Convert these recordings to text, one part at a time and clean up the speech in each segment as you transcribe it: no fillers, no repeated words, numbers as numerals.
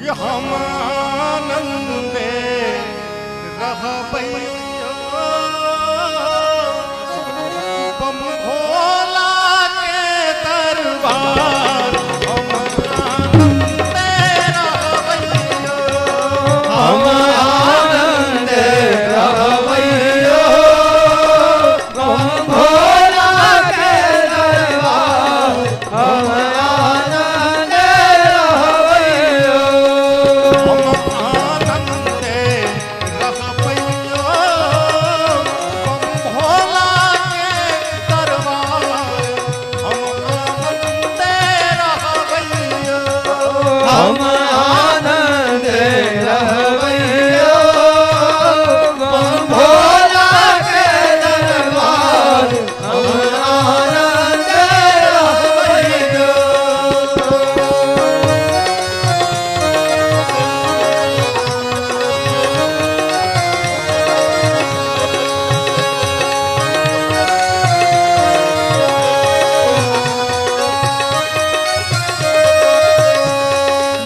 हम आनंदे रहबै बम भोला के दरबार हम आनंदे रहबै हम आनंदे रहबै बम भोला के दरबार हम आनंदे रहबै हम आनंदे रहबै बम भोला के दरबार हम आनंदे रहबै हम आनंदे रहबै बम भोला के दरबार हम आनंदे रहबै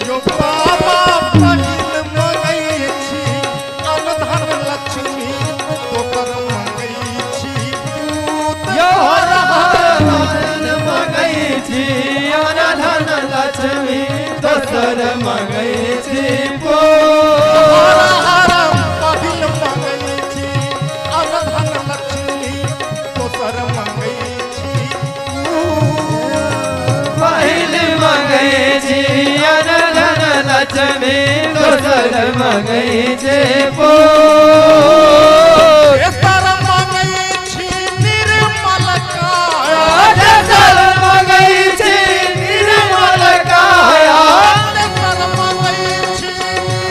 यो बाबा पहिल मंगै छी अनधन लक्ष्मी दोसर मंगै छी यो धन मगै छी अनधन लक्ष्मी दोसर मगै छी पहिल मंगै छी अनधन लक्ष्मी दोसर मंगै छी पहिल मगै छी अनधन लक्ष्मी दोसर मगै छी तेसर मंगै छी निर्मल काया तेसर मगै छी निर्मल काया तेसर मंगै छी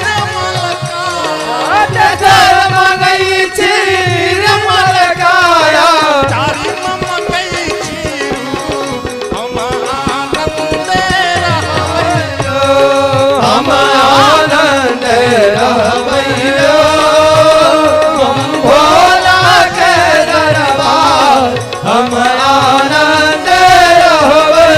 निर्मल काया तेसर मगै छी निर्मल काया चारि मंगै छी हम आनंदे रहबै हम आनंदे रहबै बम भोला के दरबार हम आनंदे रहबै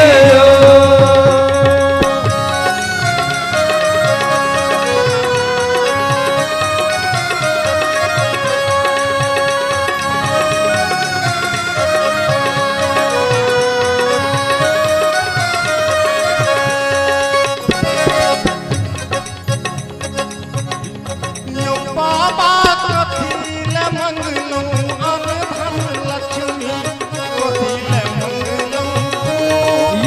यो बाबा कथी ले मंगलौ अनधन लक्ष्मी कथी ले मंगलौ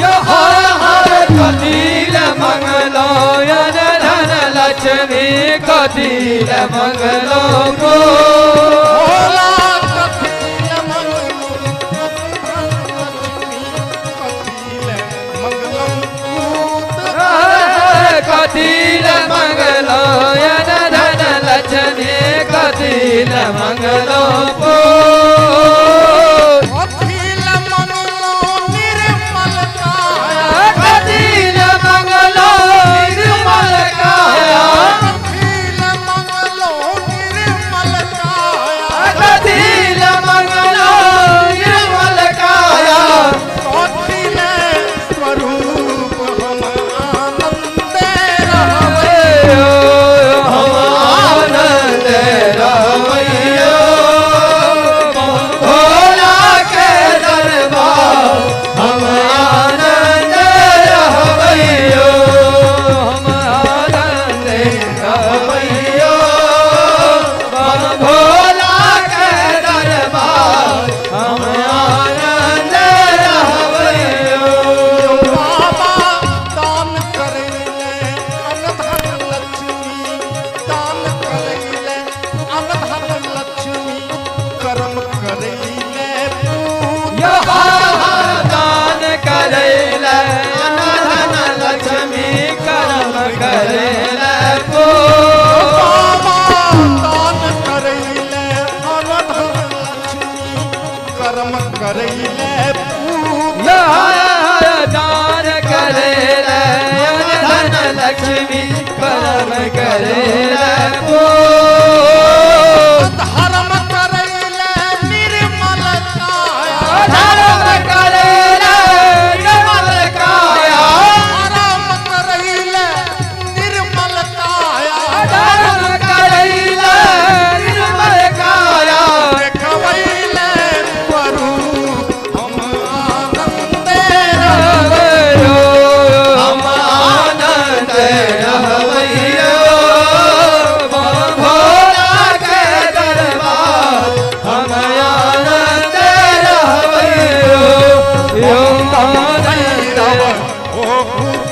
यो हर हर कथील मंगलो अनधन लक्ष्मी कथील मंगलो गो भोला कथी ले मंगलौ अनधन लक्ष्मी कथी ले मंगलौ कथील मंगलो कथी ले मंगलौ निर्मल काया कथील मंगलो निर्मल काया कथी ले मंगलौ निर्मल काया कथील मंगलो निर्मल काया कथी ले स्वरूप हम आनंदे रहबै हम आनंदे रहबै बम भोला के दरबार हम आनंदे रहबै हम आनंदे रहबै बम भोला के दरबार हम आनंदे रहबै बाबा दान करैले अनधन लक्ष्मी दान करैले अनधन लक्ष्मी कर्म करैले यो दान करैले अनधन लक्ष्मी कर्म करैले बाबा दान करैले अनधन लक्ष्मी कर्म करैले यो दान करैले अनधन लक्ष्मी कर्म करैले धर्म करैले निर्मल काया धर्म करैले निर्मल काया धर्म करैले निर्मल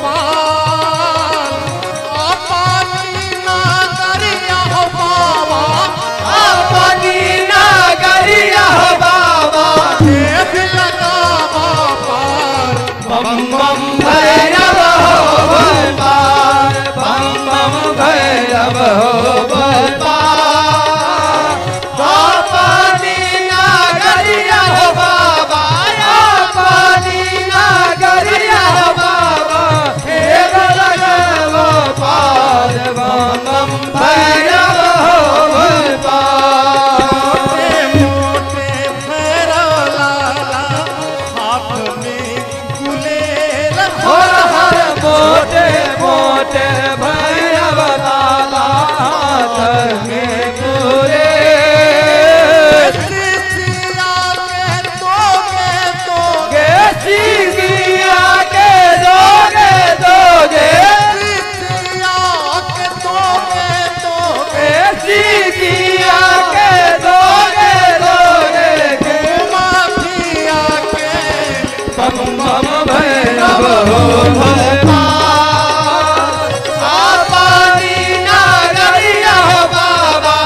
गोपाल अपनी नगरिया हो बाबा अपनी नगरिया हो बाबा देख लगावा पार बम बम भैरव हो गोपाल बम बम भैरव हो गोपाल अपनी नगरिया हो बाबा अपनी नगरिया हो बाबा देव लगावो पार बम बम भैरव हो गोपाल मोटे भैरव लाला हाथ में गुलेल हर हर मोटे मोटे भैरव लाला हाथ में पूरे सिया के दोगे दोगे सीगिया के दोगे दोगे सिया के दोगे दोगे सीगिया के दोगे दोगे माफिया के बम बम भैरव हो गोपाल अपनी नगरिया हो बाबा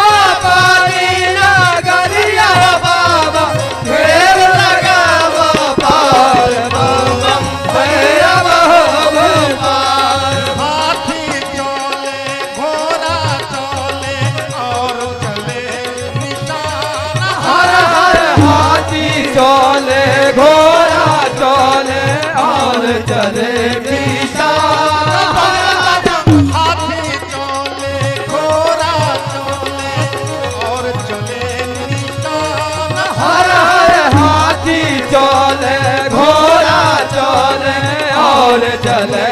अपनी नगरिया हो बाबा देव लगावो पार बम बम भैरव हो गोपाल हाथी चले घोड़ा चले और चले निशान हर हर हाथी चले घोड़ा चले और चले किसान हाथी चले घोड़ा चले और चले निशान हर हर हाथी चले घोड़ा चले और चले